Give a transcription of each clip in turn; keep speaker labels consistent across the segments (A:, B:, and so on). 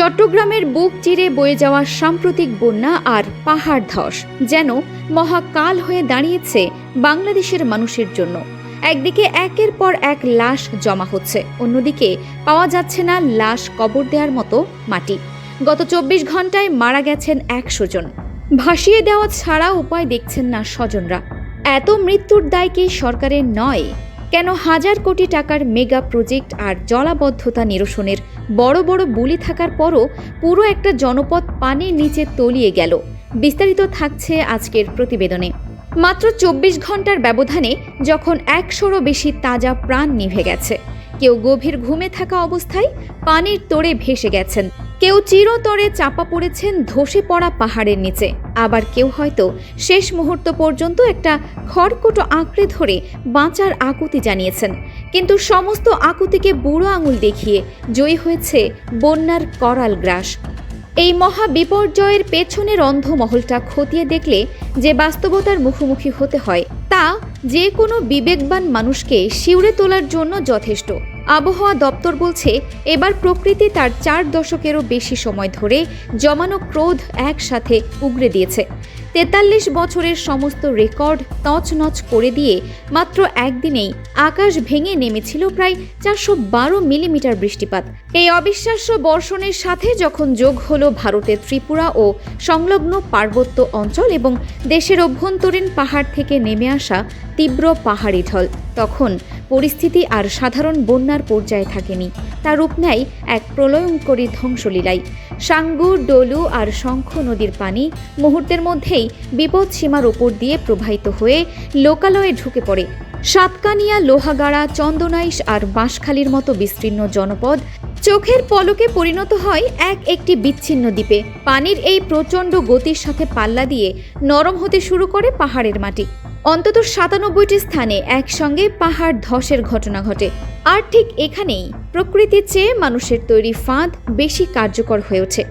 A: চট্টগ্রামের বুক চিরে বয়ে যাওয়া সাম্প্রতিক বন্যা আর পাহাড় ধস যেন মহাকাল হয়ে দাঁড়িয়েছে বাংলাদেশের মানুষের জন্য। একদিকে একের পর এক লাশ জমা হচ্ছে, অন্যদিকে পাওয়া যাচ্ছে না লাশ কবর দেওয়ার মতো মাটি। গত ২৪ ঘন্টায় মারা গেছেন ১০০ জন। ভাসিয়ে দেওয়া ছাড়া উপায় দেখছেন না স্বজনরা। এত মৃত্যুর দায় কি সরকারের নয়? কেন হাজার কোটি টাকার মেগা প্রজেক্ট আর জলাবদ্ধতা নিরসনের বড় বড় বুলি থাকার পরও পুরো একটা জনপদ পানির নিচে তলিয়ে গেল? বিস্তারিত থাকছে আজকের প্রতিবেদনে। মাত্র ২৪ ঘন্টার ব্যবধানে যখন ১০০রও বেশি তাজা প্রাণ নিভে গেছে, কেউ গভীর ঘুমে থাকা অবস্থায় পানির তোড়ে ভেসে গেছেন, কেউ চিরতরে চাপা পড়েছেন ধসে পড়া পাহাড়ের নিচে, আবার কেউ হয়তো শেষ মুহূর্ত পর্যন্ত একটা খড়কুটো আঁকড়ে ধরে বাঁচার আকুতি জানিয়েছেন। কিন্তু সমস্ত আকুতিকে বুড়ো আঙুল দেখিয়ে জয়ী হয়েছে বন্যার করাল গ্রাস। এই মহা বিপর্যয়ের পেছনের অন্ধমহলটা খতিয়ে দেখলে যে বাস্তবতার মুখোমুখি হতে হয়, তা যে কোনো বিবেকবান মানুষকে শিউরে তোলার জন্য যথেষ্ট। আবহাওয়া দপ্তর বলছে, এবার প্রকৃতি তার ৪ দশকেরও বেশি সময় ধরে জমানো ক্রোধ একসাথে উগরে দিয়েছে। ৪৩ বছরের সমস্ত রেকর্ড তছনছ করে দিয়ে মাত্র একদিনেই আকাশ ভেঙে নেমেছিল প্রায় ৪১২ মিলিমিটার বৃষ্টিপাত। এই অবিশ্বাস্য বর্ষণের সাথে যখন যোগ হলো ভারতের ত্রিপুরা ও সংলগ্ন পার্বত্য অঞ্চল এবং দেশের অভ্যন্তরীণ পাহাড় থেকে নেমে আসা তীব্র পাহাড়ি ঢল, তখন পরিস্থিতি আর সাধারণ বন্যার পর্যায়ে থাকেনি, তার রূপ নেয় এক প্রলয়ঙ্করী ধ্বংসলীলায়। সাঙ্গু, ডলু আর শঙ্খ নদীর পানি মুহূর্তের মধ্যেই বিপদ সীমার ওপর দিয়ে প্রবাহিত হয়ে লোকালয়ে ঢুকে পড়ে। সাতকানিয়া, লোহাগাড়া, চন্দনাইশ আর বাঁশখালীর মতো বিস্তীর্ণ জনপদ চোখের পলকে পরিণত হয় একটি বিচ্ছিন্ন দ্বীপে। পানির এই প্রচণ্ড গতির সাথে পাল্লা দিয়ে নরম হতে শুরু করে পাহাড়ের মাটি। অন্তত ৯৭টি স্থানে একসঙ্গে পাহাড় ধসের ঘটনা ঘটে। আর ঠিক এখানেই প্রকৃতির চেয়ে মানুষের তৈরি ফাঁদ বেশি কার্যকর হয়ে ওঠে।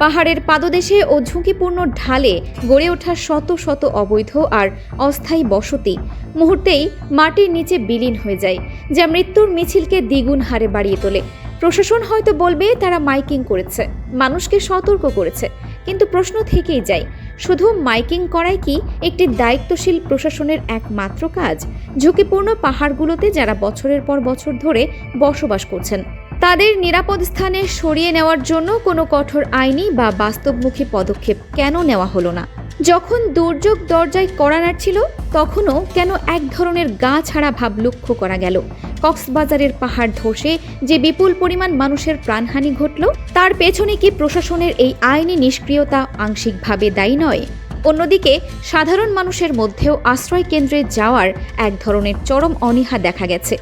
A: পাহাড়ের পাদদেশে ও ঝুঁকিপূর্ণ ঢালে গড়ে ওঠা শত শত অবৈধ আর অস্থায়ী বসতি মুহূর্তেই মাটির নিচে বিলীন হয়ে যায়, যা মৃত্যুর মিছিলকে দ্বিগুণ হারে বাড়িয়ে তোলে। প্রশাসন হয়তো বলবে তারা মাইকিং করেছে, মানুষকে সতর্ক করেছে, কিন্তু প্রশ্ন থেকেই যায়, শুধু মাইকিং করাই কি একটি দায়িত্বশীল প্রশাসনের একমাত্র কাজ? ঝুঁকিপূর্ণ পাহাড়গুলোতে যারা বছরের পর বছর ধরে বসবাস করছেন, তাদের নিরাপদ স্থানে সরিয়ে নেওয়ার জন্য কোনো কঠোর আইনি বা বাস্তবমুখী পদক্ষেপ কেন নেওয়া হলো না? যখন দুর্যোগ দরজায় কড়া নাড়ছিল, তখনও কেন এক ধরনের গা ছাড়া ভাব লক্ষ্য করা গেল? কক্সবাজারের পাহাড় ধসে যে বিপুল পরিমাণ মানুষের প্রাণহানি ঘটল, তার পেছনে কি প্রশাসনের এই আইনি নিষ্ক্রিয়তা আংশিকভাবে দায়ী নয়? অন্যদিকে সাধারণ মানুষের মধ্যেও আশ্রয় কেন্দ্রে যাওয়ার এক ধরনের চরম অনীহা দেখা গেছে।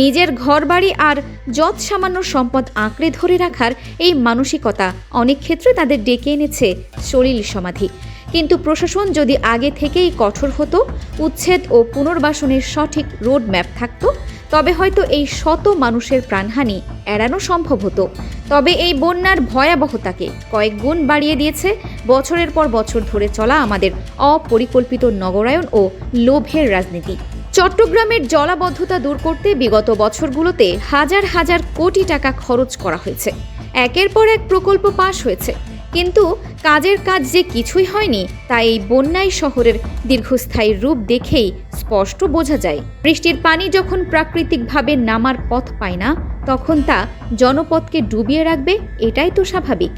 A: নিজের ঘরবাড়ি আর যৎ সামান্য সম্পদ আঁকড়ে ধরে রাখার এই মানসিকতা অনেক ক্ষেত্রে তাদের ডেকে এনেছে সলিল সমাধি। কিন্তু প্রশাসন যদি আগে থেকেই কঠোর হতো, উচ্ছেদ ও পুনর্বাসনের সঠিক রোড ম্যাপ থাকতো, তবে হয়তো এই শত মানুষের প্রাণহানি এড়ানো সম্ভব হতো। তবে এই বন্যার ভয়াবহতাকে কয়েক গুণ বাড়িয়ে দিয়েছে বছরের পর বছর ধরে চলা আমাদের অপরিকল্পিত নগরায়ন ও লোভের রাজনীতি। চট্টগ্রামের জলাবদ্ধতা দূর করতে বিগত বছরগুলোতে হাজার হাজার কোটি টাকা খরচ করা হয়েছে, একের পর এক প্রকল্প পাশ হয়েছে, কিন্তু কাজের কাজ যে কিছুই হয়নি তা এই বন্যায় শহরের দীর্ঘস্থায়ী রূপ দেখেই স্পষ্ট বোঝা যায়। বৃষ্টির পানি যখন প্রাকৃতিকভাবে নামার পথ পায় না, তখন তা জনপদকে ডুবিয়ে রাখবে, এটাই তো স্বাভাবিক।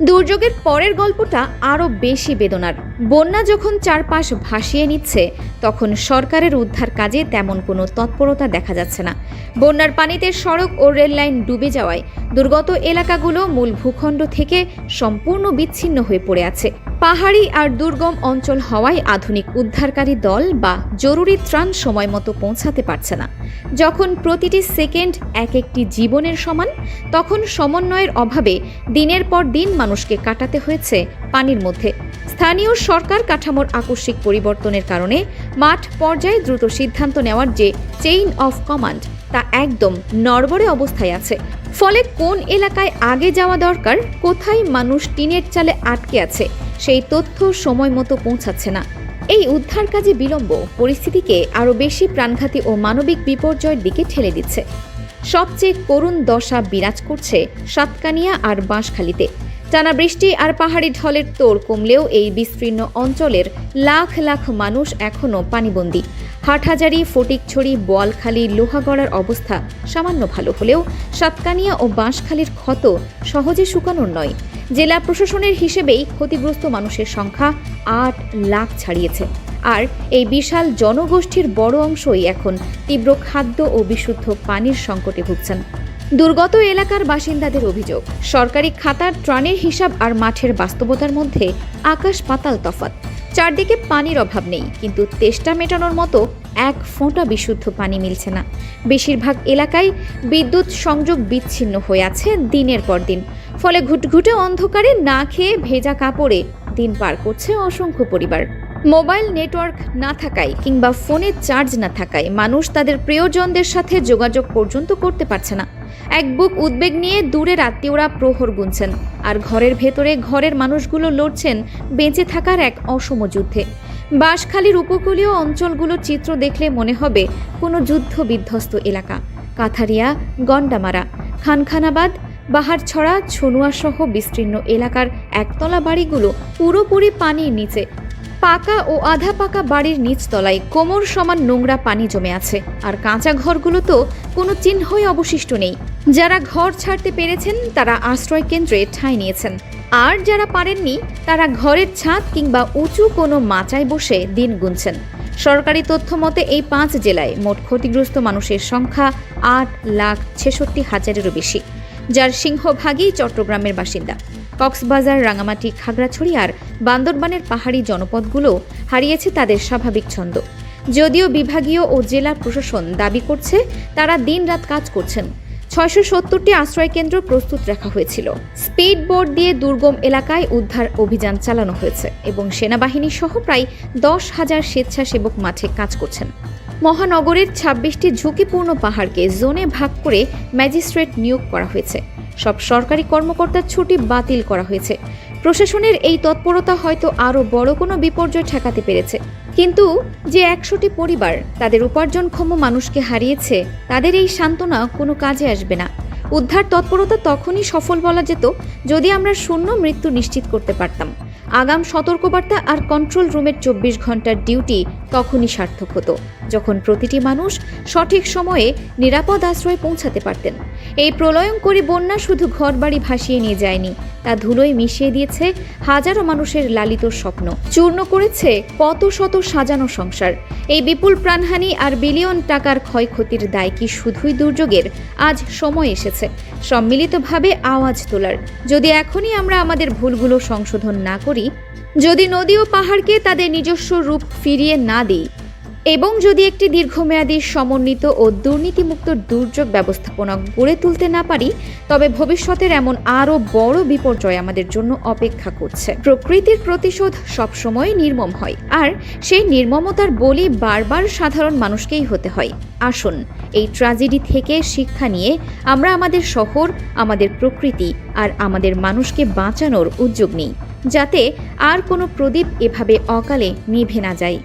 A: দুর্যোগের পরের গল্পটা আরও বেশি বেদনার। বন্যা যখন চারপাশ ভাসিয়ে নিচ্ছে, তখন সরকারের উদ্ধার কাজে তেমন কোনো তৎপরতা দেখা যাচ্ছে না। বন্যার পানিতে সড়ক ও রেল লাইন ডুবে যাওয়ায় দুর্গত এলাকাগুলো মূল ভূখণ্ড থেকে সম্পূর্ণ বিচ্ছিন্ন হয়ে পড়ে আছে। পাহাড়ি আর দুর্গম অঞ্চল হওয়ায় আধুনিক উদ্ধারকারী দল বা জরুরি ত্রাণ সময় মতো পৌঁছাতে পারছে না। যখন প্রতিটি সেকেন্ড একটি জীবনের সমান, তখন সমন্বয়ের অভাবে দিনের পর দিন মানুষকে কাটাতে হয়েছে পানির মধ্যে। স্থানীয় সরকার কাঠামোর আকস্মিক পরিবর্তনের কারণে মাঠ পর্যায়ে দ্রুত সিদ্ধান্ত নেওয়ার যে চেইন অফ কমান্ড, তা একদম নড়বড়ে অবস্থায় আছে। ফলে কোন এলাকায় আগে যাওয়া দরকার, কোথায় মানুষ টিনের চালে আটকে আছে, সেই তথ্য সময় মতো পৌঁছাচ্ছে না। এই উদ্ধার কাজে বিলম্ব পরিস্থিতিকে আরও বেশি প্রাণঘাতী ও মানবিক বিপর্যয়ের দিকে ঠেলে দিচ্ছে। সবচেয়ে করুণ দশা বিরাজ করছে সাতকানিয়া আর বাঁশখালীতে। টানা বৃষ্টি আর পাহাড়ি ঢলের তোড় কমলেও এই বিস্তীর্ণ অঞ্চলের লাখ লাখ মানুষ এখনও পানিবন্দী। হাটহাজারী, ফটিকছড়ি, বোয়ালখালী, লোহাগড়ার অবস্থা সামান্য ভালো হলেও সাতকানিয়া ও বাঁশখালীর ক্ষত সহজে শুকানোর নয়। জেলা প্রশাসনের হিসেবেই ক্ষতিগ্রস্ত মানুষের সংখ্যা ৮ লাখ ছাড়িয়েছে। আর এই বিশাল জনগোষ্ঠীর বড় অংশই এখন তীব্র খাদ্য ও বিশুদ্ধ পানির সংকটে ভুগছেন। দুর্গত এলাকার বাসিন্দাদের অভিযোগ, সরকারি খাতার ত্রাণের হিসাব আর মাঠের বাস্তবতার মধ্যে আকাশ পাতাল তফাৎ। চারদিকে পানির অভাব নেই, কিন্তু তেষ্টা মেটানোর মতো এক ফোঁটা বিশুদ্ধ পানি মিলছে না। বেশিরভাগ এলাকায় বিদ্যুৎ সংযোগ বিচ্ছিন্ন হয়ে আছে দিনের পর দিন। ফলে ঘুটঘুটে অন্ধকারে না খেয়ে ভেজা কাপড়ে দিন পার করছে অসংখ্য পরিবার। মোবাইল নেটওয়ার্ক না থাকায় কিংবা ফোনে চার্জ না থাকায় মানুষ তাদের প্রিয়জনদের সাথে যোগাযোগ পর্যন্ত করতে পারছে না। এক বুক উদ্বেগ নিয়ে দূরের আত্মীয়রা প্রহর গুনছেন, আর ঘরের ভেতরে ঘরের মানুষগুলো লড়ছেন বেঁচে থাকার এক অসম যুদ্ধে। বাঁশখালীর উপকূলীয় অঞ্চলগুলোর চিত্র দেখলে মনে হবে কোনো যুদ্ধ বিধ্বস্ত এলাকা। কাথারিয়া, গন্ডামারা, খানখানাবাদ, বাহারছড়া, ছনুয়া সহ বিস্তীর্ণ এলাকার একতলা বাড়িগুলো পুরোপুরি পানির নিচে। পাকা ও আধা পাকা বাড়ির নিচতলায় কোমর সমান নোংরা পানি জমে আছে, আর কাঁচা ঘরগুলো তো কোনো চিহ্নই অবশিষ্ট নেই। যারা ঘর ছাড়তে পেরেছেন তারা আশ্রয় কেন্দ্রে ঠাঁই নিয়েছেন, আর যারা পারেননি তারা ঘরের ছাদ কিংবা উঁচু কোনো মাচায় বসে দিন গুনছেন। সরকারি তথ্য মতে এই 5 জেলায় মোট ক্ষতিগ্রস্ত মানুষের সংখ্যা 8,66,000-এরও বেশি, যার সিংহভাগই চট্টগ্রামের বাসিন্দা। কক্সবাজার, রাঙামাটি, খাগড়াছড়ি আর বান্দরবানের পাহাড়ি জনপদগুলো হারিয়েছে তাদের স্বাভাবিক ছন্দ। যদিও বিভাগীয় ও জেলা প্রশাসন দাবি করছে তারা দিনরাত কাজ করছেন। 670টি আশ্রয়কেন্দ্র প্রস্তুত রাখা হয়েছিল। স্পিড বোট দিয়ে দুর্গম এলাকায় উদ্ধার অভিযান চালানো হয়েছে এবং সেনাবাহিনী সহ প্রায় 10,000 স্বেচ্ছাসেবক মাঠে কাজ করছেন। মহানগরের 26টি ঝুঁকিপূর্ণ পাহাড়কে জোনে ভাগ করে ম্যাজিস্ট্রেট নিয়োগ করা হয়েছে। সব সরকারি কর্মকর্তার ছুটি বাতিল করা হয়েছে। প্রশাসনের এই তৎপরতা হয়তো আরও বড় কোনো বিপর্যয় ঠেকাতে পেরেছে, কিন্তু যে 100টি পরিবার তাদের উপার্জনক্ষম মানুষকে হারিয়েছে, তাদের এই সান্ত্বনা কোনো কাজে আসবে না। উদ্ধার তৎপরতা তখনই সফল বলা যেত যদি আমরা শূন্য মৃত্যু নিশ্চিত করতে পারতাম। আগাম সতর্কবার্তা আর কন্ট্রোল রুমের 24 ঘন্টার ডিউটি তখনই সার্থক হতো, যখন প্রতিটি মানুষ সঠিক সময়ে নিরাপদ আশ্রয়ে পৌঁছাতে পারতেন। এই প্রলয়ঙ্করী বন্যা শুধু ঘরবাড়ি ভাসিয়ে নিয়ে যায়নি, তা ধুলোয় মিশিয়ে দিয়েছে হাজারো মানুষের লালিত স্বপ্ন, চূর্ণ করেছে কত শত সাজানো সংসার। এই বিপুল প্রাণহানি আর বিলিয়ন টাকার ক্ষয়ক্ষতির দায় কি শুধুই দুর্যোগের? আজ সময় এসেছে সম্মিলিতভাবে আওয়াজ তোলার। যদি এখনই আমরা আমাদের ভুলগুলো সংশোধন না করি, যদি নদী ও পাহাড়কে তাদের নিজস্ব রূপ ফিরিয়ে না দিই, এবং যদি একটি দীর্ঘমেয়াদী সমন্বিত ও দুর্নীতিমুক্ত দুর্যোগ ব্যবস্থাপনা গড়ে তুলতে না পারি, তবে ভবিষ্যতের এমন আরও বড় বিপর্যয় আমাদের জন্য অপেক্ষা করছে। প্রকৃতির প্রতিশোধ সবসময় নির্মম হয়, আর সেই নির্মমতার বলি বারবার সাধারণ মানুষকেই হতে হয়। আসুন এই ট্র্যাজেডি থেকে শিক্ষা নিয়ে আমরা আমাদের শহর, আমাদের প্রকৃতি আর আমাদের মানুষকে বাঁচানোর উদ্যোগ নিই, যাতে আর কোনো প্রদীপ এভাবে অকালে নিভে না যায়।